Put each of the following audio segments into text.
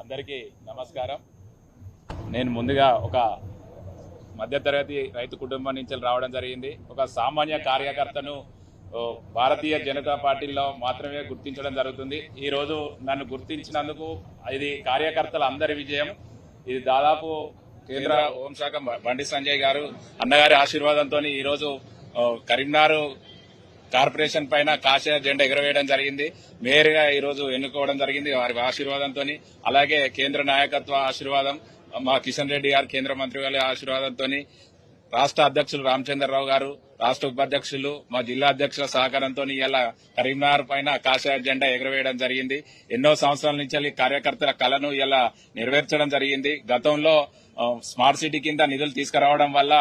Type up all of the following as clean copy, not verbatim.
అందరికీ నమస్కారం. నేను ముందుగా ఒక మధ్యతరగతి రైతు కుటుంబం నుంచి రావడం జరిగింది. ఒక సామాన్య కార్యకర్తను భారతీయ జనతా పార్టీలో మాత్రమే గుర్తించడం జరుగుతుంది. ఈ రోజు నన్ను గుర్తించినందుకు ఇది కార్యకర్తల అందరి విజయం. ఇది దాదాపు కేంద్ర హోంశాఖ బండి సంజయ్ గారు అన్నగారి ఆశీర్వాదంతో ఈ రోజు కరీంనగర్ కార్పొరేషన్ పైన కాషాయ జెండా ఎగురవేయడం జరిగింది. మేయర్ గా ఈ రోజు ఎన్నుకోవడం జరిగింది వారి ఆశీర్వాదంతో. అలాగే కేంద్ర నాయకత్వ ఆశీర్వాదం, మా కిషన్ రెడ్డి గారు కేంద్ర మంత్రి గారి ఆశీర్వాదంతో, రాష్ట్ర అధ్యక్షులు రామచంద్రరావు గారు, రాష్ట్ర ఉపాధ్యక్షులు, మా జిల్లా అధ్యక్షుల సహకారంతో ఇలా కరీంనగర్ పైన కాషాయ జెండా ఎగురవేయడం జరిగింది. ఎన్నో సంవత్సరాల నుంచి కార్యకర్తల కళను ఇలా నెరవేర్చడం జరిగింది. గతంలో స్మార్ట్ సిటీ కింద నిధులు తీసుకురావడం వల్ల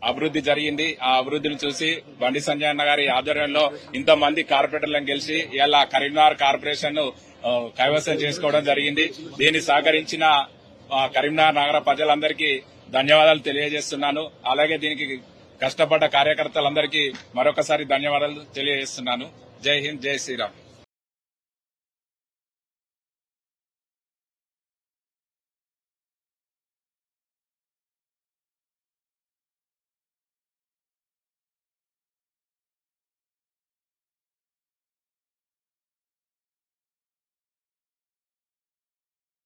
అభివృద్ది జరిగింది. ఆ అభివృద్ధిని చూసి బండి సంజయ్ అన్న గారి ఆధ్వర్యంలో ఇంతమంది కార్పొరేటర్లను గెలిచి ఇలా కరీంనగర్ కార్పొరేషన్ ను కైవసం చేసుకోవడం జరిగింది. దీన్ని సహకరించిన కరీంనగర్ నగర ప్రజలందరికీ ధన్యవాదాలు తెలియజేస్తున్నాను. అలాగే దీనికి కష్టపడ్డ కార్యకర్తలందరికీ మరొకసారి ధన్యవాదాలు తెలియజేస్తున్నాను. జై హింద్, జై శ్రీరామ్.